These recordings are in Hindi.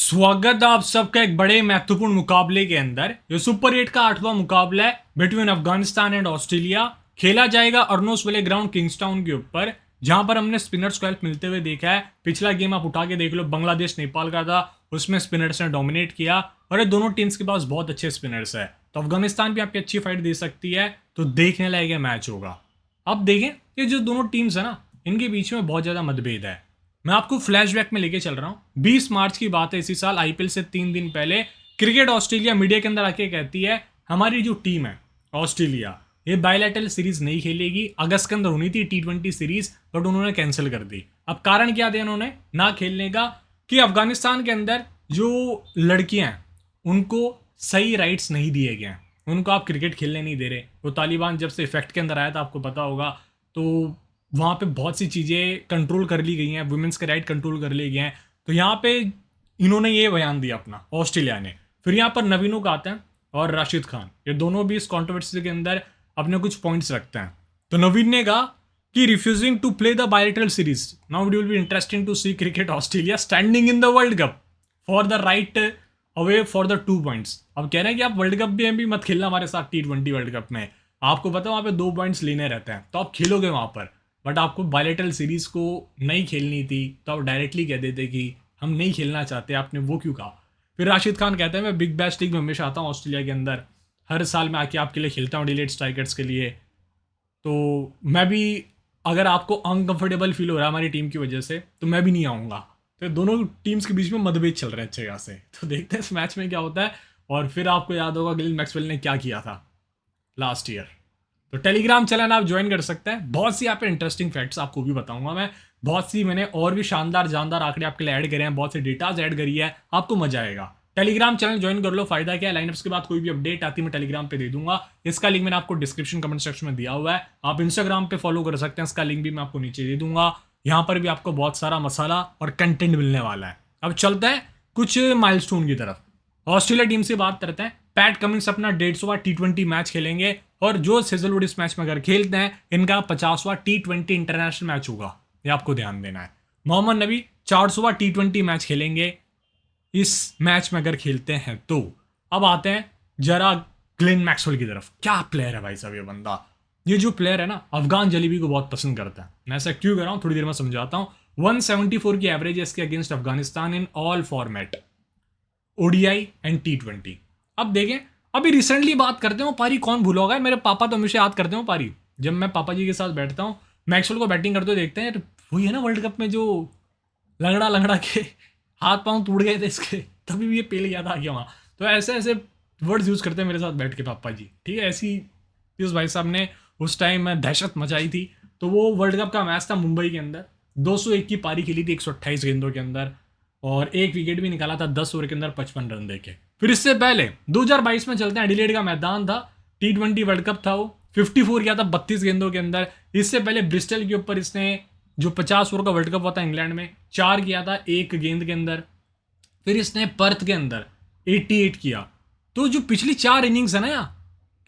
स्वागत है आप सबका एक बड़े महत्वपूर्ण मुकाबले के अंदर। ये सुपर 8 का 8वां मुकाबला है बिटवीन अफगानिस्तान एंड ऑस्ट्रेलिया। खेला जाएगा अर्नोस वेले ग्राउंड किंग्सटाउन के ऊपर, जहां पर हमने स्पिनर्स को हेल्प मिलते हुए देखा है। पिछला गेम आप उठा के देख लो, बांग्लादेश नेपाल का था, उसमें स्पिनर्स ने डोमिनेट किया और ये दोनों टीम्स के पास बहुत अच्छे स्पिनर्स है। तो अफगानिस्तान भी आपकी अच्छी फाइट दे सकती है, तो देखने लायक मैच होगा। अब देखें ये जो दोनों टीम्स है ना, इनके बीच में बहुत ज़्यादा मतभेद है। मैं आपको फ्लैशबैक में लेके चल रहा हूँ। 20 मार्च की बात है, इसी साल आईपीएल से 3 दिन पहले क्रिकेट ऑस्ट्रेलिया मीडिया के अंदर आके कहती है हमारी जो टीम है ऑस्ट्रेलिया, ये बायलैटरल सीरीज नहीं खेलेगी। अगस्त के अंदर होनी थी T20 सीरीज, बट उन्होंने कैंसिल कर दी। अब कारण क्या दिया उन्होंने ना खेलने का, कि अफगानिस्तान के अंदर जो लड़कियां हैं उनको सही राइट्स नहीं दिए गए हैं, उनको आप क्रिकेट खेलने नहीं दे रहे। वो तालिबान जब से इफेक्ट के अंदर आया था, आपको पता होगा, तो वहाँ पे बहुत सी चीज़ें कंट्रोल कर ली गई हैं, वुमेंस के राइट कंट्रोल कर लिए गए हैं। तो यहाँ पे इन्होंने ये बयान दिया अपना, ऑस्ट्रेलिया ने। फिर यहाँ पर नवीनों का आते हैं और राशिद खान, ये दोनों भी इस कॉन्ट्रोवर्सी के अंदर अपने कुछ पॉइंट्स रखते हैं। तो नवीन ने कहा कि refusing to play the bilateral series, now it will be interesting to see cricket Australia standing in the world cup for the right away for the 2 points. अब कह रहे हैं कि आप वर्ल्ड कप भी मत खेलना हमारे साथ T20 वर्ल्ड कप में। आपको पता है वहाँ पे 2 पॉइंट्स लेने रहते हैं, तो आप खेलोगे वहाँ पर, बट आपको बायलैटरल सीरीज को नहीं खेलनी थी, तो आप डायरेक्टली कह देते कि हम नहीं खेलना चाहते। आपने वो क्यों कहा? फिर राशिद खान कहते हैं मैं बिग बैश लीग में हमेशा आता हूँ ऑस्ट्रेलिया के अंदर, हर साल मैं आके आपके लिए खेलता हूँ डिलेड स्ट्राइकर्स के लिए। तो मैं भी, अगर आपको अनकंफर्टेबल फील हो रहा है हमारी टीम की वजह से, तो मैं भी नहीं आऊँगा। तो दोनों टीम्स के बीच में मतभेद चल रहे हैं अच्छे खासे। तो देखते हैं इस मैच में क्या होता है। और फिर आपको याद होगा गिल मैक्सवेल ने क्या किया था लास्ट ईयर। तो टेलीग्राम चैनल आप ज्वाइन कर सकते हैं, बहुत सी यहाँ पे इंटरेस्टिंग फैक्ट्स आपको भी बताऊंगा मैं। बहुत सी मैंने और भी शानदार जानदार आंकड़े आपके लिए ऐड करे हैं, बहुत से डेटाज ऐड करी है, आपको मजा आएगा। टेलीग्राम चैनल ज्वाइन कर लो, फायदा क्या है, लाइनअप्स के बाद कोई भी अपडेट आती है मैं टेलीग्राम पे दे दूंगा। इसका लिंक मैंने आपको डिस्क्रिप्शन कमेंट सेक्शन में दिया हुआ है। आप इंस्टाग्राम पे फॉलो कर सकते हैं, इसका लिंक भी मैं आपको नीचे दे दूंगा। यहाँ पर भी आपको बहुत सारा मसाला और कंटेंट मिलने वाला है। अब चलते हैं कुछ माइलस्टोन की तरफ। ऑस्ट्रेलिया टीम से बात करते हैं। पैट कमिंस अपना 150वां T20 मैच खेलेंगे, और जो हेजलवुड इस मैच में अगर खेलते हैं, इनका 50वां T20 इंटरनेशनल मैच होगा, ये आपको ध्यान देना है। मोहम्मद नबी 400वां T20 मैच खेलेंगे इस मैच में अगर खेलते हैं तो। अब आते हैं जरा ग्लेन मैक्सवेल की तरफ। क्या प्लेयर है भाई साहब ये बंदा। ये जो प्लेयर है ना, अफगान जलीबी को बहुत पसंद करता है। मैं ऐसा क्यों कर रहा हूँ थोड़ी देर में समझाता हूँ। 174 की एवरेज है इसके against Afghanistan in all format, ODI and T20। अब देखें, अभी रिसेंटली बात करते हो पारी, कौन भूला होगा, मेरे पापा तो हमेशा याद करते हो पारी। जब मैं पापा जी के साथ बैठता हूँ, मैक्सवेल को बैटिंग करते हुए देखते हैं, वही है ना वर्ल्ड कप में जो लंगड़ा लंगड़ा के हाथ पांव टूट गए थे इसके, तभी भी ये पेल गया था आगे वहाँ। तो ऐसे ऐसे वर्ड्स यूज़ करते हैं मेरे साथ बैठ के पापा जी, ठीक है। ऐसी इस भाई साहब ने उस टाइम दहशत मचाई थी। तो वो वर्ल्ड कप का मैच था मुंबई के अंदर, 201 की पारी खेली थी 128 गेंदों के अंदर, और एक विकेट भी निकाला था 10 ओवर के अंदर 55 रन देके। फिर इससे पहले 2022 में चलते हैं, एडिलेड का मैदान था, T20 वर्ल्ड कप था, वो 54 किया था 32 गेंदों के अंदर। इससे पहले ब्रिस्टल के ऊपर इसने जो 50 ओवर का वर्ल्ड कप हुआ था इंग्लैंड में, 4 किया था 1 गेंद के अंदर। फिर इसने पर्थ के अंदर 88 किया। तो जो पिछली 4 इनिंग्स है ना यार,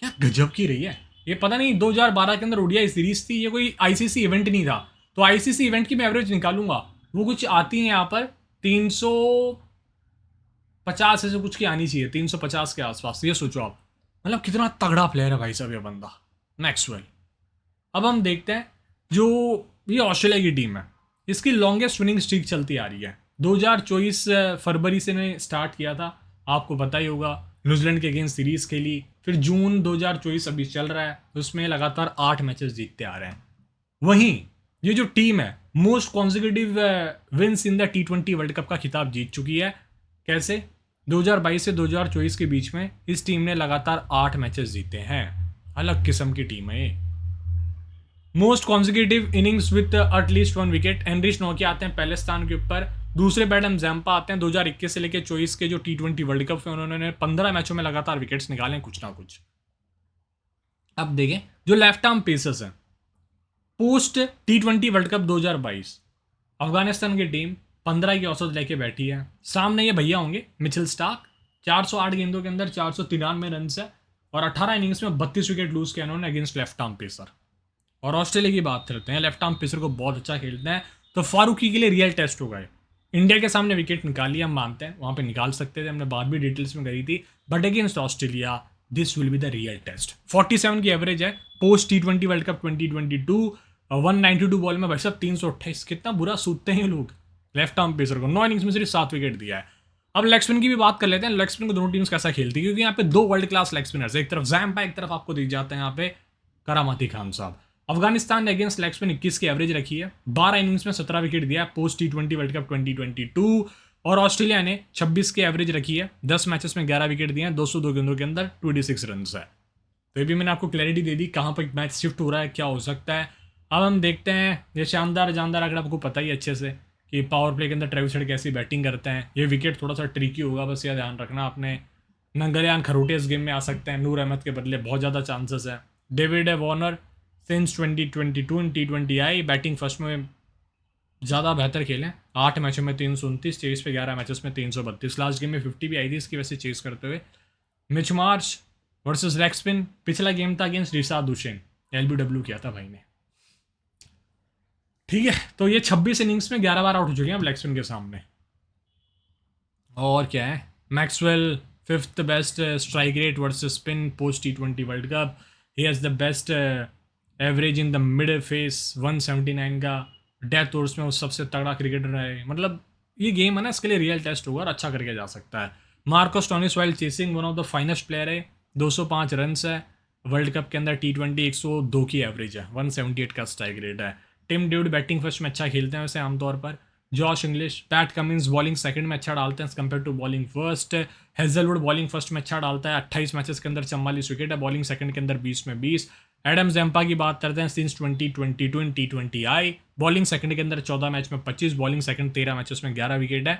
क्या गजब की रही है। ये पता नहीं 2012 के अंदर ODI सीरीज थी, ये कोई ICC इवेंट नहीं था। तो ICC इवेंट की मैं एवरेज निकालूंगा, वो कुछ आती है यहाँ पर 350 ऐसे कुछ की आनी चाहिए, 350 के आसपास। ये सोचो आप, मतलब कितना तगड़ा प्लेयर है भाई साहब ये बंदा मैक्सवेल। अब हम देखते हैं जो ये ऑस्ट्रेलिया की टीम है, इसकी लॉन्गेस्ट विनिंग स्ट्रीक चलती आ रही है। 2024 फरवरी से ने स्टार्ट किया था, आपको पता ही होगा। न्यूजीलैंड के अगेंस्ट सीरीज खेली, फिर जून 2024 अभी चल रहा है, उसमें लगातार 8 मैचेस जीतते आ रहे हैं। वहीं ये जो टीम है most consecutive wins in the T20 world cup का खिताब जीत चुकी है। कैसे? 2022 से 2024 के बीच में इस टीम ने लगातार 8 मैचेस जीते हैं। अलग किस्म की टीम है ये। Most consecutive innings with at least 1 wicket, Anrich नौकी आते हैं पहले स्थान के ऊपर। दूसरे पे एडम जैम्पा आते हैं। 2021 से लेकर 24 के जो T20 वर्ल्ड कप है, उन्होंने 15 मैचों में लगातार विकेट्स निकाले कुछ ना कुछ। अब देखें जो लेफ्ट आर्म पेसर्स हैं, post T20 world cup 2022 Afghanistan की टीम 15 की औसत लेके बैठी है। सामने ये भैया होंगे मिचेल स्टार्क, 408 गेंदों के अंदर 493 रन है, और 18 इनिंग्स में 32 विकेट लूज किया उन्होंने अगेंस्ट लेफ्ट आर्म पेसर। और ऑस्ट्रेलिया की बात करते हैं, लेफ्ट आर्म पेसर को बहुत अच्छा खेलते हैं, तो फारूकी के लिए रियल टेस्ट होगा। इंडिया के सामने विकेट निकाली, हम मानते हैं वहाँ पे निकाल सकते थे, हमने बात भी डिटेल्स में करी थी, but against Australia this will be the real test. 47 की एवरेज है post T20 world cup 2022, 192 ball में भाई साहब 328, कितना बुरा सूतते हैं ये लोग लेफ्ट आर्म पेसर को। 9 इनिंग्स में सिर्फ 7 विकेट दिया है। अब लेग स्पिन की भी बात कर लेते हैं, लेग स्पिन को दोनों टीम्स कैसा खेलती है, क्योंकि यहाँ पे 2 वर्ल्ड क्लास लेग स्पिनर्स, एक तरफ जैम्पा, एक तरफ आपको दी जाते हैं यहाँ पे करामाती खान साहब। अफगानिस्तान ने अगेंस्ट लेग स्पिन 21 की एवरेज रखी है, 12 इनिंग्स में 17 विकेट दिया पोस्ट T20 वर्ल्ड कप 2022, और ऑस्ट्रेलिया ने 26 की एवरेज रखी है, 10 मैचेस में 11 विकेट दिए हैं, 202 गेंदों के अंदर 26 रन है। तो ये भी मैंने आपको क्लैरिटी दे दी कहाँ पर मैच शिफ्ट हो रहा है, क्या हो सकता है। अब हम देखते हैं ये शानदार जानदार, अगर आपको पता ही अच्छे से कि पावर प्ले के अंदर ट्रेविस हेड कैसी बैटिंग करते हैं। ये विकेट थोड़ा सा ट्रिकी होगा, बस यह ध्यान रखना आपने। नंगलयान खरोटे इस गेम में आ सकते हैं, नूर अहमद के बदले बहुत ज़्यादा चांसेस है। डेविड वॉर्नर सिंस 2022 इन T20I बैटिंग फर्स्ट में ज़्यादा बेहतर खेलें, 8 मैचों में 329, चेस पे 11 मैचेस में 332, लास्ट गेम में 50 भी आई थी इसकी वजह से चेस करते हुए। Mitch Marsh versus leg spin, पिछला गेम था अगेंस्ट रिसाद हुसैन, LBW किया था भाई ने, ठीक है। तो ये 26 इनिंग्स में 11 बार आउट हो चुके हैं अब लेग स्पिन के सामने। और क्या है, Maxwell 5th best strike rate versus spin post T20 world cup, he has the best average in the mid face 179 का, डेथ ओवर्स में वो सबसे तगड़ा क्रिकेटर है। मतलब ये गेम है ना, इसके लिए रियल टेस्ट होगा और अच्छा करके जा सकता है। Marco Stoinis while chasing one of the finest player है, 205 रन है वर्ल्ड कप के अंदर, T20 102 की एवरेज है, 178 का स्ट्राइक रेट है। टिम डेविड बैटिंग फर्स्ट में अच्छा खेलते हैं वैसे आमतौर पर, Josh Inglis, Pat Cummins bowling second में अच्छा डालते हैं compare to bowling first, Hazlewood bowling first में अच्छा डालता है, 28 मैचेस के अंदर 44 विकेट है, बॉलिंग सेकंड के अंदर 20 में 20। एडम जैम्पा की बात करते हैं सिंस 2022 इन T20I, बॉलिंग सेकंड के अंदर 14 मैच में 25, बॉलिंग सेकंड 13 मैचेस में 11 विकेट है।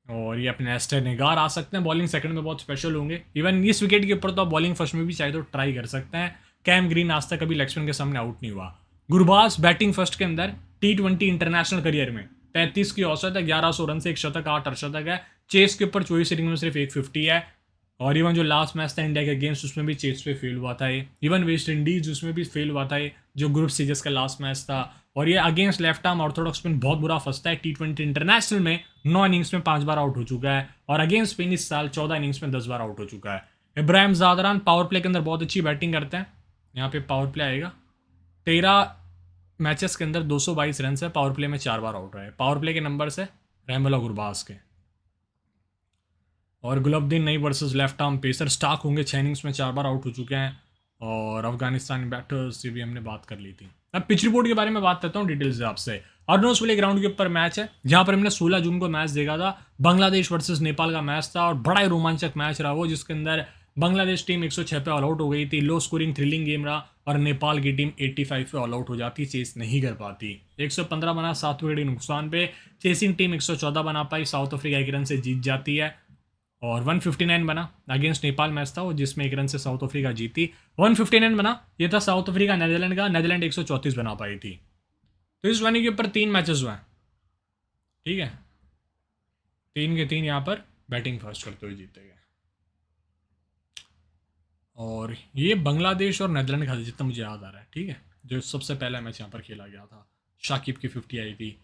और ये अपने एस्टर निगार आ सकते हैं, बॉलिंग सेकंड में बहुत स्पेशल होंगे। इवन इस विकेट के ऊपर तो आप बॉलिंग फर्स्ट में भी चाहे तो ट्राई कर सकते हैं। कैम ग्रीन आज तक कभी लेग स्पिन के सामने आउट नहीं हुआ। गुरबाज बैटिंग फर्स्ट के अंदर T20 इंटरनेशनल करियर में 33 की औसत है, 1100 रन से 1 शतक, 8 अर्धशतक है। चेस के ऊपर 24 इनिंग में सिर्फ 150 है। और इवन जो लास्ट मैच था इंडिया के अगेंस्ट उसमें भी चेस पे फेल हुआ था ये। इवन वेस्ट इंडीज उसमें भी फेल हुआ था ये, जो ग्रुप स्टेजेस का लास्ट मैच था। और ये against left arm Orthodox spin बहुत बुरा फंसता है। T20 इंटरनेशनल में 9 इनिंग्स में 5 बार आउट हो चुका है, और अगेंस्ट स्पिन इस साल 14 इनिंग्स में 10 बार आउट हो चुका है। इब्राहिम ज़ादरान पावर प्ले के अंदर बहुत अच्छी बैटिंग करते हैं, यहाँ पे पावर प्ले आएगा। 13 मैचेस के अंदर 222 रन है, पावर प्ले में 4 बार आउट रहे। पावर प्ले के नंबर से रहमुल्लाह गुरबाज के। और Gulbadin Naib versus left arm pacer Starc होंगे, 6 इनिंग्स में 4 बार आउट हो चुके हैं। और अफगानिस्तान बैटर्स से भी हमने बात कर ली थी। अब पिच रिपोर्ट के बारे में बात करता हूँ डिटेल से आपसे। अर्नोस विले ग्राउंड के ऊपर मैच है, जहाँ पर हमने 16 जून को मैच देखा था। बांग्लादेश वर्सेस नेपाल का मैच था और बड़ा ही रोमांचक मैच रहा वो, जिसके अंदर बांग्लादेश टीम 106 पे ऑल आउट हो गई थी। लो स्कोरिंग थ्रिलिंग गेम रहा, और नेपाल की टीम 85 पे ऑल आउट हो जाती, चेस नहीं कर पाती। 115 बना, 7 विकेट नुकसान पे। चेसिंग टीम 114 बना पाई, साउथ अफ्रीका 1 रन से जीत जाती है। और 159 बना, अगेंस्ट नेपाल मैच था वो, जिसमें 1 रन से साउथ अफ्रीका जीती। 159 बना, ये था साउथ अफ्रीका नीदरलैंड का, नीदरलैंड 134 बना पाई थी। तो इस वेन्यू के ऊपर 3 मैचेस हुए हैं, ठीक है, 3 के 3 यहाँ पर बैटिंग फर्स्ट करते हुए जीते गए। और ये बांग्लादेश और नीदरलैंड का जितना मुझे याद आ रहा है, ठीक है, जो सबसे पहला मैच यहाँ पर खेला गया था। शाकिब की 50 आई थी।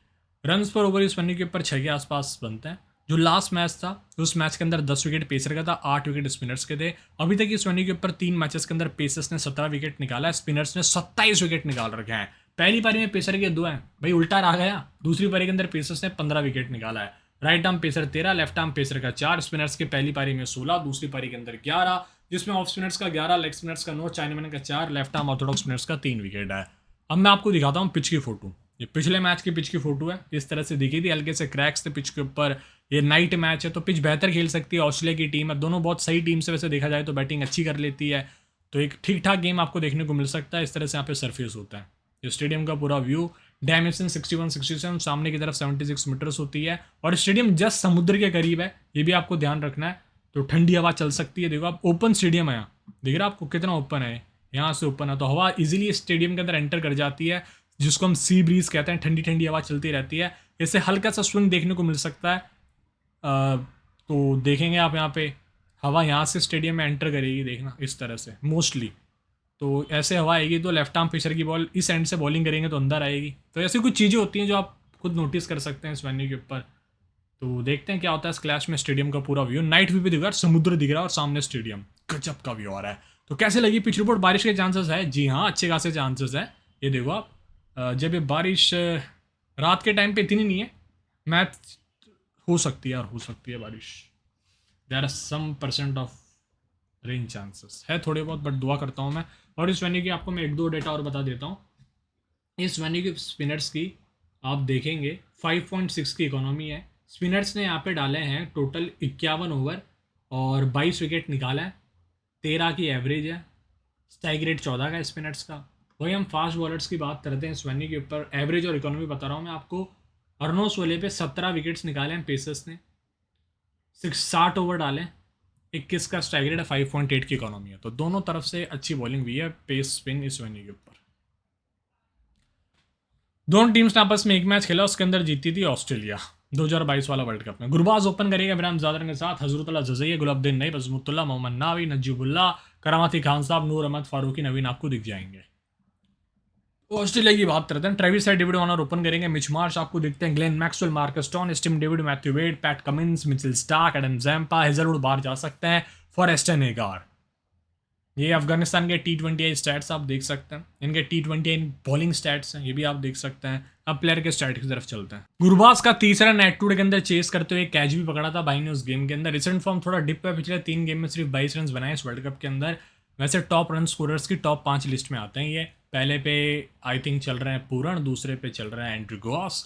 रन्स पर ओवर इस वेन्यू के ऊपर 6 के आसपास बनते हैं। जो लास्ट मैच था उस मैच के अंदर 10 विकेट पेसर का था, 8 विकेट स्पिनर्स के थे। अभी तक इस वेन्यू के ऊपर 3 मैचेस के अंदर पेसर्स ने 17 विकेट निकाला है, स्पिनर्स ने 27 विकेट निकाल रखे हैं। पहली पारी में पेसर के 2 हैं भाई, उल्टा रहा गया। दूसरी पारी के अंदर पेसर्स ने 15 विकेट निकाला है। Right arm pacer 13, left arm pacer का 4, स्पिनर्स के पहली पारी में 16, दूसरी पारी के अंदर 11, जिसमें ऑफ स्पिनर्स का 11, लेग स्पिनर्स का 9, चाइनामैन का 4, लेफ्ट आर्म ऑर्थोडॉक्स स्पिनर्स का 3 विकेट है। अब मैं आपको दिखाता हूँ पिच की फोटो। ये पिछले मैच की पिच की फोटो है, इस तरह से दिखी थी, हल्के से क्रैक्स थे पिच के ऊपर। ये नाइट मैच है तो पिच बेहतर खेल सकती है। ऑस्ट्रेलिया की टीम है, दोनों बहुत सही टीम से वैसे देखा जाए तो बैटिंग अच्छी कर लेती है, तो एक ठीक ठाक गेम आपको देखने को मिल सकता है। इस तरह से यहाँ पे सरफेस होता है। ये स्टेडियम का पूरा व्यू, डायमेंशन 61-67, सामने की तरफ 76 मीटर्स होती है, और स्टेडियम जस्ट समुद्र के करीब है, ये भी आपको ध्यान रखना है। तो ठंडी हवा चल सकती है। देखो आप, ओपन स्टेडियम है, यहाँ देख रहे हैं आपको कितना ओपन है, यहाँ से ओपन है, तो हवा इजीली स्टेडियम के अंदर एंटर कर जाती है, जिसको हम सी ब्रीज कहते हैं। ठंडी ठंडी हवा चलती रहती है, इससे हल्का सा स्विंग देखने को मिल सकता है। तो देखेंगे आप यहाँ पे हवा यहाँ से स्टेडियम में एंटर करेगी, देखना इस तरह से मोस्टली। तो ऐसे हवा आएगी तो लेफ्ट आर्म पेसर की बॉल इस एंड से बॉलिंग करेंगे तो अंदर आएगी। तो ऐसी कुछ चीज़ें होती हैं जो आप खुद नोटिस कर सकते हैं इस वेन्यू के ऊपर। तो देखते हैं क्या होता है इस क्लैश में। स्टेडियम का पूरा व्यू, नाइट व्यू भी दिख रहा है, समुद्र दिख रहा है और सामने स्टेडियम, गजब का व्यू आ रहा है। तो कैसे लगी पिच रिपोर्ट? बारिश के चांसेस है? जी हाँ, अच्छे खासे चांसेस है। ये देखो आप, जब ये बारिश रात के टाइम पे इतनी नहीं है, मैच हो सकती है यार, हो सकती है बारिश। There are some percent of rain chances है, थोड़े बहुत, बट दुआ करता हूँ मैं। और इस वेन्यू की आपको मैं एक दो डेटा और बता देता हूँ। इस वेन्यू के स्पिनर्स की आप देखेंगे 5.6 की इकोनॉमी है। स्पिनर्स ने यहाँ पे डाले हैं टोटल 51 ओवर और 22 विकेट निकाला है। 13 की एवरेज है। स्ट्राइक रेट 14 का है स्पिनर्स का। वही हम फास्ट बॉलर्स की बात करते हैं इस वेन्यू के ऊपर, एवरेज और इकोनॉमी बता रहा हूँ मैं आपको। अर्नोस वोले पे 17 विकेट्स निकाले हैं पेसर्स ने, 60 ओवर डाले, 21 का स्ट्राइक रेट है, 5.8 की इकोनॉमी है। तो दोनों तरफ से अच्छी बॉलिंग हुई है पेस स्पिन इस वेन्यू के ऊपर। दोनों टीम्स ने आपस में एक मैच खेला, उसके अंदर जीती थी ऑस्ट्रेलिया 2022 वाला वर्ल्ड कप में। गुरबाज ओपन करेगा इब्राहिम ज़ादर के साथ, हजरतुल्लाह जज़ैया, गुलाबुद्दीन नईब, अज़मुतुल्लाह, मोहम्मद नावी, नजीबुल्लाह, करामती खान साहब, नूर अहमद फारूकी, नवीन आपको दिख जाएंगे। ऑस्ट्रेलिया की बात करते हैं। Travis Head, David Warner open करेंगे, मिच मार्श आपको दिखते हैं, Glenn Maxwell, Marcus Stoinis, Steve David, Matthew Wade, Pat Cummins, Mitchell Starc, Adam Zampa, Hazlewood बाहर जा सकते हैं, फॉरेस्टन एगार। ये अफगानिस्तान के T20I स्टैट्स आप देख सकते हैं, इनके T20I बॉलिंग स्टैट्स हैं, ये भी आप देख सकते हैं। अब प्लेयर के स्टैट की तरफ चलते हैं। गुरबाज का तीसरा नेट टूड के अंदर चेस करते हुए कैच भी पकड़ा था भाई ने उस गेम के अंदर। रिसेंट फॉर्म थोड़ा डिप है, पिछले 3 गेम में सिर्फ 22 रन बनाए इस वर्ल्ड कप के अंदर। वैसे टॉप रन स्कोरर्स की टॉप 5 लिस्ट में आते हैं ये। पहले पे आई थिंक चल रहे हैं पूरण, दूसरे पे चल रहे हैं Andrew Goss.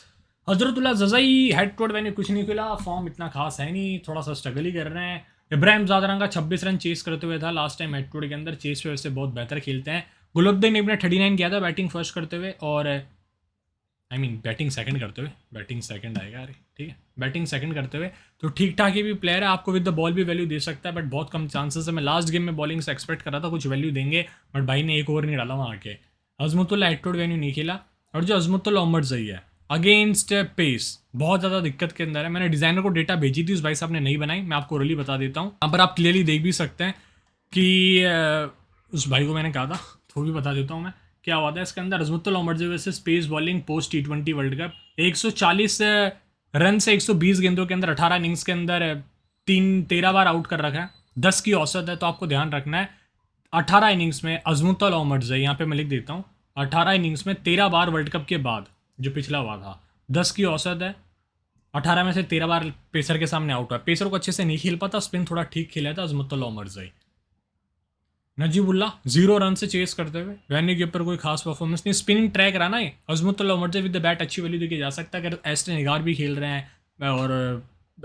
Hazratullah Zazai head to head मैंने कुछ नहीं खेला, फॉर्म इतना खास है नहीं, थोड़ा सा स्ट्रगल ही कर रहे हैं। इब्राहिम ज़ादरा का 26 रन चेस करते हुए था last time head to head के अंदर, चेस पे वैसे बहुत बेहतर खेलते हैं। गुलाबुद्दीन नईब ने 39 किया था बैटिंग फर्स्ट करते हुए, और बैटिंग सेकंड करते हुए, बैटिंग सेकंड आएगा, अरे ठीक है, बैटिंग सेकंड करते हुए। तो ठीक ठाक ही भी प्लेयर है, आपको विद द बॉल भी वैल्यू दे सकता है, बट बहुत कम चांसेस है। मैं लास्ट गेम में बॉलिंग से एक्सपेक्ट कर रहा था कुछ वैल्यू देंगे, बट भाई ने एक ओवर नहीं डाला वहाँ आके। अज़मुतुल्लाह हेड टू हेड वैल्यू नहीं खेला, और जो अज़मुतुल्लाह उमर जई है अगेंस्ट पेस बहुत ज़्यादा दिक्कत के अंदर है। मैंने डिज़ाइनर को डेटा भेजी थी, उस भाई साहब ने नहीं बनाई, मैं आपको ओरली बता देता हूँ। यहाँ पर आप क्लियरली देख भी सकते हैं कि उस भाई को मैंने कहा था, तो भी बता देता हूँ मैं क्या हुआ था इसके अंदर। Azmatullah Omarzai versus pace bowling post T20 world cup, 140 run से 120 गेंदों के अंदर 18 इनिंग्स के अंदर 13 बार आउट कर रखा है, 10 की औसत है। तो आपको ध्यान रखना है 18 इनिंग्स में अज़मुतुल्लाह उमर जई, यहाँ पे मैं लिख देता हूँ, 18 इनिंग्स में 13 बार वर्ल्ड कप के बाद जो पिछला हुआ था, 10 की औसत है, 18 में से 13 बार पेसर के सामने आउट हुआ। पेसर को अच्छे से नहीं खेल पाता, स्पिन थोड़ा ठीक खेला था अज़मुतुल्लाह उमर जई। नजीबुल्लाह 0 रन से चेस करते हुए, वैन्यू के ऊपर कोई खास परफॉर्मेंस नहीं, स्पिनिंग ट्रैक रहा ना ये। अज़मुतुल्लाह उमर जई विद द बैट अच्छी वैल्यू देके जा सकता है, अगर एस्टन एगार भी खेल रहे हैं और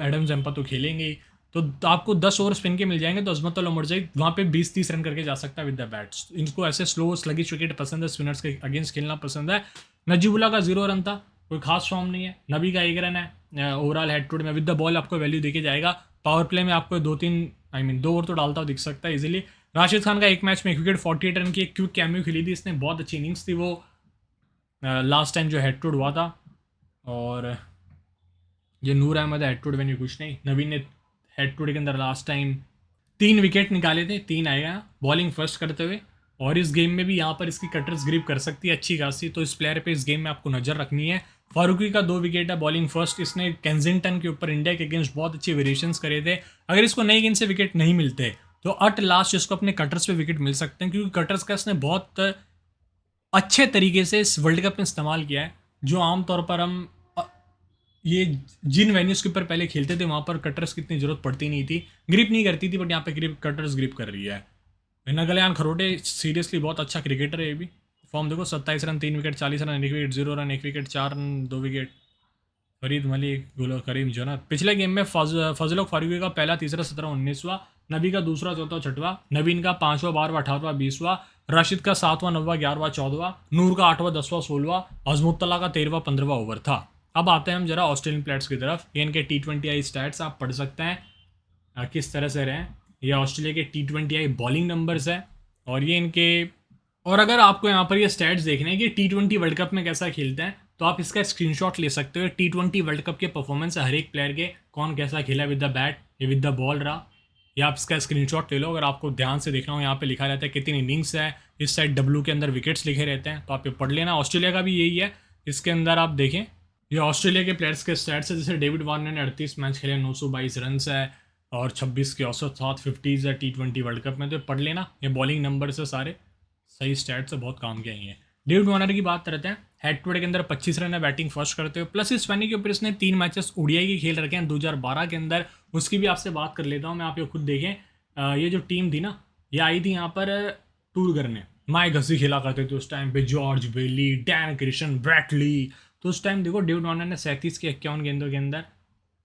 एडम जम्पा तो खेलेंगे ही, तो आपको 10 ओवर स्पिन के मिल जाएंगे। तो अज़मुतुल्लाह उमर जई वहाँ पे 20-30 रन करके जा सकता है विद द बैट्स। इनको ऐसे स्लो स्लगिश विकेट पसंद है, स्पिनर्स के अगेंस्ट खेलना पसंद है। नजीबुल्लाह का 0 रन था, कोई खास फॉर्म नहीं है। नबी का 1 रन है ओवरऑल हेड टू हेड में, विद द बॉल आपको वैल्यू देके जाएगा। पावर प्ले में आपको 2 ओवर तो डालता हुआ दिख सकता है इजीली। राशिद खान का एक मैच में 1 विकेट 48 रन की एक क्विक कैमियो खेली थी इसने, बहुत अच्छी इनिंग्स थी वो लास्ट टाइम जो हेड टू हेड हुआ था। और ये नूर अहमद है हेड टू हेड में कुछ नहीं। नवीन ने हेड टू हेड के अंदर लास्ट टाइम 3 विकेट निकाले थे, 3 आएगा बॉलिंग फर्स्ट करते हुए। और इस गेम में भी यहाँ पर इसकी कटर्स ग्रिप कर सकती है अच्छी खासी, तो इस प्लेयर पे इस गेम में आपको नज़र रखनी है। फारूकी का 2 विकेट है बॉलिंग फर्स्ट, इसने केंजिंगटन के ऊपर इंडिया के अगेंस्ट बहुत अच्छे वेरिएशंस करे थे। अगर इसको नई गेंद से विकेट नहीं मिलते तो अट लास्ट इसको अपने कटर्स पे विकेट मिल सकते हैं, क्योंकि कटर्स का इसने बहुत अच्छे तरीके से इस वर्ल्ड कप में इस्तेमाल किया है। जो आमतौर पर हम ये जिन वेन्यूज़ के ऊपर पहले खेलते थे वहाँ पर कटर्स की इतनी ज़रूरत पड़ती नहीं थी, ग्रिप नहीं करती थी, बट यहाँ पे कटर्स ग्रिप कर रही है। नगलयान खरोटे सीरियसली बहुत अच्छा क्रिकेटर है ये भी। फॉर्म देखो, 27 run 3 wicket, 40 run 1 wicket, 0 run 1 wicket, 4 run 2 wicket. Farid Malik, गुल करीम जन्नत। पिछले गेम में फजल फारूकी का पहला, तीसरा, 17, 19वां, नबी का दूसरा, चौथा, छठवां, नवीन का 5वां, 12वां, 18वां, 20वां, राशिद का 7वां, 9वां, 11वां, 14वां, नूर का 8वां, 10वां, 16वां, अज़मुतुल्लाह का 13वां, 15वां ओवर था। अब आते हैं हम जरा ऑस्ट्रेलियन प्लेयर्स की तरफ। ये इनके T20I स्टैट्स आप पढ़ सकते हैं किस तरह से रहे। ये ऑस्ट्रेलिया के T20I बॉलिंग नंबर्स है, और ये इनके, और अगर आपको यहाँ पर ये स्टैट्स देखने हैं कि T20 वर्ल्ड कप में कैसा खेलते हैं, तो आप इसका स्क्रीनशॉट ले सकते हो। T20 वर्ल्ड कप के परफॉर्मेंस है हर एक प्लेयर के, कौन कैसा खेला विद द बैट या विद द बॉल रहा, या आप इसका स्क्रीनशॉट ले लो। अगर आपको ध्यान से देखना हो, यहाँ पे लिखा रहता है कितनी इनिंग्स है, इस साइड W के अंदर विकेट्स लिखे रहते हैं, तो आप ये पढ़ लेना। ऑस्ट्रेलिया का भी यही है, इसके अंदर आप देखें ये ऑस्ट्रेलिया के प्लेयर्स के स्टैट्स है, जैसे डेविड वार्नर ने 38 मैच खेले, 922 रन है और 26 की औसत, 7 50s है T20 वर्ल्ड कप में। तो पढ़ लेना, ये बॉलिंग नंबर से सारे सही स्टैट्स से बहुत काम किए हैं। डेविड वार्नर की बात करते हैं, हेड टू हेड के अंदर 25 रन है बैटिंग फर्स्ट करते हुए, प्लस इस फनी के ऊपर इसने 3 मैचेस ओडीआई के खेल रखे हैं 2012 के अंदर। उसकी भी आपसे बात कर लेता हूँ मैं, आप ये खुद देखें। ये जो टीम थी ना, ये आई थी यहाँ पर टूर करने, माइक हसी खेला करते थे उस टाइम पे, जॉर्ज बेली, डैन क्रिशन, ब्रैटली। तो उस टाइम देखो डेविड वार्नर ने 37 के 51 गेंदों के अंदर,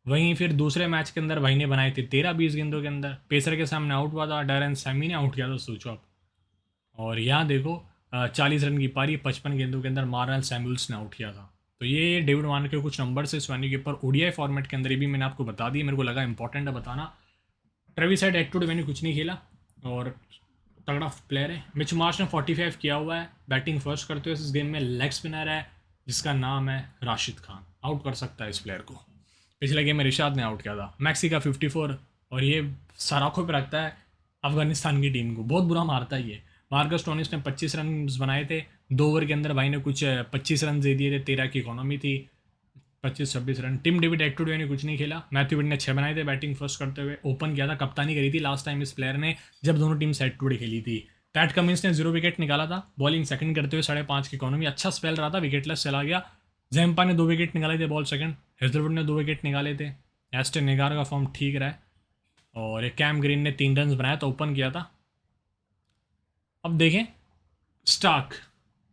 वहीं फिर दूसरे मैच के अंदर वही ने बनाए थे 13-20 गेंदों के अंदर, पेसर के सामने आउट हुआ था, डैरेन सैमी ने आउट किया था, सोचो आप। और यहाँ देखो 40 रन की पारी 55 गेंदों के अंदर मार्नल सैमुअल्स ने आउट किया था। तो ये डेविड वार्नर के कुछ नंबर से स्वानी के ऊपर ओडीआई फॉर्मेट के अंदर, ये भी मैंने आपको बता दिया, मेरे को लगा इंपॉर्टेंट है बताना। ट्रेविस हेड एट टू मैंने कुछ नहीं खेला और तगड़ा प्लेयर है। मिच मार्श ने 45 किया हुआ है, बैटिंग फर्स्ट करते हुए इस गेम में। लेग स्पिनर है जिसका नाम है राशिद खान, आउट कर सकता है इस प्लेयर को। पिछले गेम में रिशाद ने आउट किया था। मैक्सी का 54 और ये सराखों पर रखता है अफगानिस्तान की टीम को, बहुत बुरा मारता है ये। मार्कस स्टोनिस ने 25 रन बनाए थे 2 ओवर के अंदर, भाई ने कुछ 25 रन दे दिए थे, 13 की इकोनॉमी थी, 25-26 रन। टिम डेविड एक्टुडे ने कुछ नहीं खेला। मैथ्यू विड ने 6 बनाए थे बैटिंग फर्स्ट करते हुए, ओपन किया था, कप्तानी करी थी लास्ट टाइम इस प्लेयर ने जब दोनों टीम सेट टूडे खेली थी। पैट कमिंस ने 0 विकेट निकाला था, बॉलिंग सेकंड करते हुए 5.5 की इकोनॉमी, अच्छा स्पेल रहा था, विकेटलेस चला गया। जैम्पा ने 2 विकेट निकाले थे बॉल सेकंड, हेजलवुड ने 2 विकेट निकाले थे। एस्टन नेगार का फॉर्म ठीक रहा है और एक कैम ग्रीन ने 3 रन बनाया तो ओपन किया था। अब देखें स्टार्क,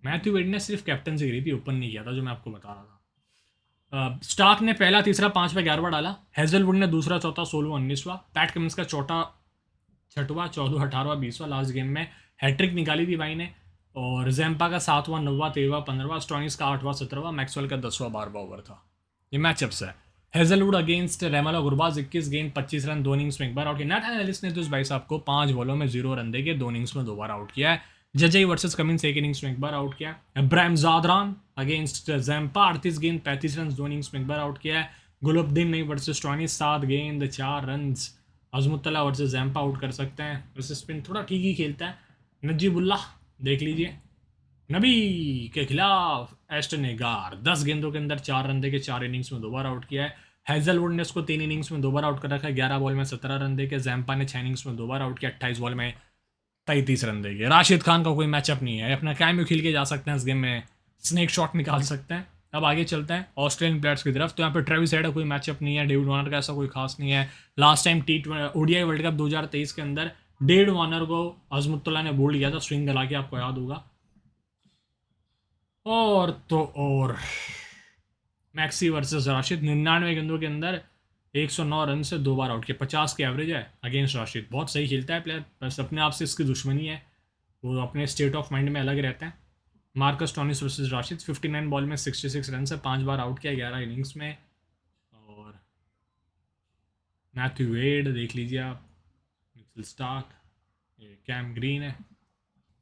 मैथ्यू वेड ने सिर्फ कैप्टन से गिरी थी, ओपन नहीं किया था, जो मैं आपको बता रहा था। स्टार्क ने पहला, तीसरा, 5वां, 11वां डाला। हेजलवुड ने दूसरा, चौथा, 16वां, 19वां। पैट कमिंस का चौथा, 6वां, 14वां, 18वां, 20वां लास्ट गेम में हैट्रिक निकाली थी भाई ने। और जैम्पा का 7वां, 9वां, 13वां, 15वां, स्टोनिस का 8वां, 17वां, मैक्सवेल का 10वां, 12वां ओवर था। ये मैचअप्स है। हेजलवुड अगेंस्ट रेमला गुरबाज, 21 गेंद 25 रन, 2 इनिंग्स में एक बार आउट किया। नेट एनालिस्ट ने तो इस भाई साहब को 5 बॉलों में 0 रन देके 2 इनिंग्स में 2 बार आउट किया है। जजई वर्सेस कमिंस 1 इनिंग्स में एक बार आउट किया है। इब्राहिम जादरान अगेंस्ट जैम्पा, 38 गेंद 35 रन, 2 इनिंग्स में एक बार आउट किया है। गुलबद्दीन नई वर्सेस स्टोनिस, 7 गेंद 4 रन। अजमुतल्ला वर्सेस जैम्पा आउट कर सकते हैं, वैसे स्पिन थोड़ा ठीक ही खेलता है। नजीबुल्लाह देख लीजिए, नबी के खिलाफ एस्टन नेगार 10 गेंदों के अंदर 4 रन देके 4 इनिंग्स में 2 बार आउट किया है। हेजलवुड ने उसको 3 इनिंग्स में 2 बार आउट कर रखा है, 11 बॉल में 17 रन देके। जैम्पा ने 6 इनिंग्स में 2 बार आउट किया, 28 बॉल में 33 रन देके। राशिद खान का कोई मैचअप नहीं है, अपना कैम्यू खेल के जा सकते हैं इस गेम में, स्नेक शॉट निकाल सकते हैं। अब आगे चलते हैं ऑस्ट्रेलियन प्लेयर्स की तरफ। तो यहाँ पे ट्रेविस हेड का कोई मैचअप नहीं है, डेविड वार्नर का ऐसा कोई खास नहीं है। Last time ODI world cup 2023 के अंदर डेविड वार्नर को अजमुतुल्लाह ने बोल्ड किया था स्विंग दिला के, आपको याद होगा। और तो और मैक्सी वर्सेस राशिद, 99 गेंदों के अंदर 109 रन से 2 बार आउट किया, 50 के एवरेज है अगेंस्ट राशिद। बहुत सही खेलता है प्लेयर, बस अपने आप से इसकी दुश्मनी है, वो अपने स्टेट ऑफ माइंड में अलग रहता है। मार्कस टॉनिस वर्सेस राशिद, 59 बॉल में 66 रन से 5 बार आउट किया 11 इनिंग्स में। और मैथ्यू वेड देख लीजिए आप, मिचेल स्टार्क, कैम ग्रीन है।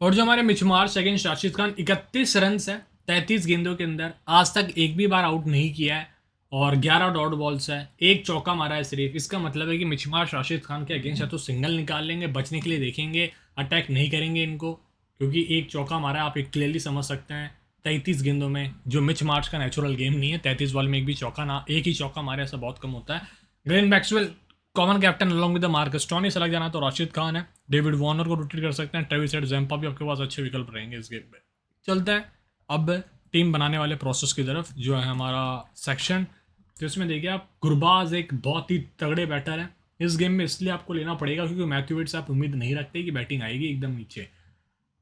और जो हमारे Mitch Marsh against Rashid Khan, 31 run है 33 गेंदों के अंदर, आज तक एक भी बार आउट नहीं किया है और 11 डॉट बॉल्स है, एक चौका मारा है सिर्फ। इसका मतलब है कि मिच मार्श राशिद खान के अगेंस्ट या तो सिंगल निकाल लेंगे, बचने के लिए देखेंगे, अटैक नहीं करेंगे इनको, क्योंकि एक चौका मारा है, आप एक क्लियरली समझ सकते हैं 33 गेंदों में, जो मिच मार्श का नेचुरल गेम नहीं है। 33 बॉल में एक भी चौका ना, एक ही चौका मारे ऐसा बहुत कम होता है। Glenn Maxwell common captain along with the Marcus टॉनिस, अलग जाना तो राशिद खान है। डेविड वार्नर को रोटेट कर सकते हैं, ट्रेविस हेड, जैम्पा भी आपके पास अच्छे विकल्प रहेंगे इस गेम में। चलते हैं अब टीम बनाने वाले प्रोसेस की तरफ, जो है हमारा सेक्शन। तो इसमें देखिए आप, गुरबाज एक बहुत ही तगड़े बैटर है इस गेम में, इसलिए आपको लेना पड़ेगा क्योंकि मैथ्यू वेड से आप उम्मीद नहीं रखते कि बैटिंग आएगी एकदम नीचे।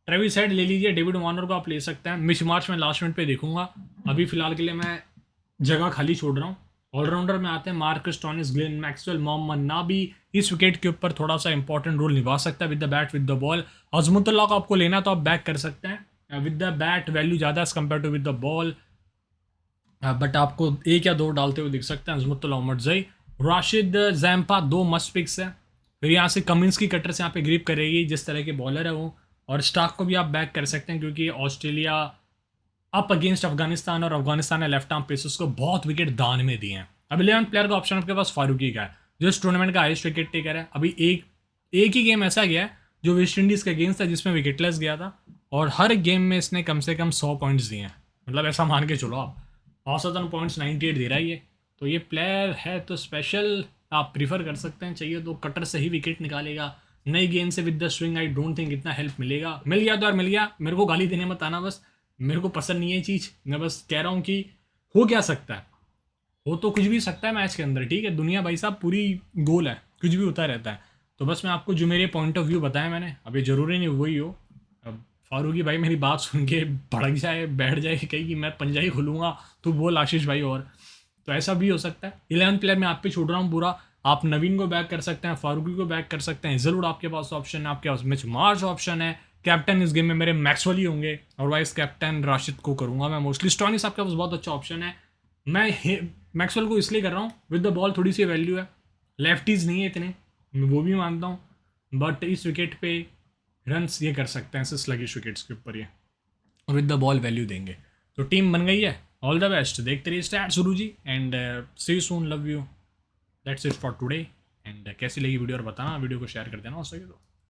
ट्रेविस हेड ले लीजिए, डेविड वार्नर को आप ले सकते हैं। मिच मार्च में लास्ट मिनट पे देखूंगा, अभी फिलहाल के लिए मैं जगह खाली छोड़ रहा हूँ। ऑलराउंडर में आते हैं Marcus Stoinis, Glenn Maxwell, Mohammad Nabi इस विकेट के ऊपर थोड़ा सा इंपॉर्टेंट रोल निभा सकता है with the bat with the ball. Azmatullah को आपको लेना तो आप बैक कर सकते हैं, विद द बैट वैल्यू ज़्यादा as compare to with the ball, but आपको 1 या 2 डालते हुए दिख सकते हैं। Azmatullah, Omarzai, Rashid, Zampa 2 must picks है। फिर यहाँ से कमिंस की कटर से यहाँ पे ग्रिप करेगी, जिस तरह के बॉलर है वो। और स्टार्क को भी आप बैक कर सकते हैं क्योंकि ऑस्ट्रेलिया अप अगेंस्ट अफगानिस्तान, और अफगानिस्तान ने लेफ्ट आर्म पेसर्स को बहुत विकेट दान में दिए हैं। अब 11 प्लेयर का ऑप्शन आपके पास फारूकी का है, जो इस टूर्नामेंट का हाईएस्ट विकेट टेकर है। अभी एक ही गेम ऐसा गया है जो वेस्ट इंडीज़ के अगेंस्ट था जिसमें विकेटलेस गया था, और हर गेम में इसने कम से कम 100 पॉइंट्स दिए हैं, मतलब ऐसा मान के चलो आप। औसतन पॉइंट्स 98 दे रहा है ये, तो ये प्लेयर है तो स्पेशल आप प्रीफर कर सकते हैं। चाहिए तो कटर से ही विकेट निकालेगा, नई गेंद से with the swing I don't think इतना हेल्प मिलेगा। मिल गया तो यार मिल गया, मेरे को गाली देने मत आना बस, मेरे को पसंद नहीं है चीज़। मैं बस कह रहा हूँ कि हो क्या सकता है, हो तो कुछ भी सकता है मैच के अंदर, ठीक है। दुनिया भाई साहब पूरी गोल है, कुछ भी होता रहता है। तो बस मैं आपको जो मेरे पॉइंट ऑफ व्यू बताया मैंने, अब ये ज़रूरी नहीं वही हो। अब फारूकी भाई मेरी बात सुन के भड़क जाए, बैठ जाए, कहीं कि मैं पंजा ही खुलूँगा तो बोल आशीष भाई, और तो ऐसा भी हो सकता है। 11 प्लेयर मैं आप पे छोड़ रहा हूँ पूरा। आप नवीन को बैक कर सकते हैं, फारूकी को बैक कर सकते हैं, ज़रूर आपके पास ऑप्शन है, आपके पास मिच मार्च ऑप्शन है। कैप्टन इस गेम में मेरे मैक्सवेल ही होंगे और वाइस कैप्टन राशिद को करूँगा मैं मोस्टली। स्टॉनिस आपके पास बहुत अच्छा ऑप्शन है। मैं मैक्सवेल को इसलिए कर रहा हूँ, विद द बॉल थोड़ी सी वैल्यू है, लेफ्टीज नहीं है इतने, मैं वो भी मानता हूँ, बट इस विकेट पे रन्स ये कर सकते हैं ऐसे स्लगिश विकेट्स के ऊपर, ये विद द बॉल वैल्यू देंगे। तो टीम बन गई है, ऑल द बेस्ट, देखते रहिए stats Guru ji, and see you soon, love you, that's it for today. And कैसी लगी वीडियो और बताना, वीडियो को शेयर कर देना हो सके तो।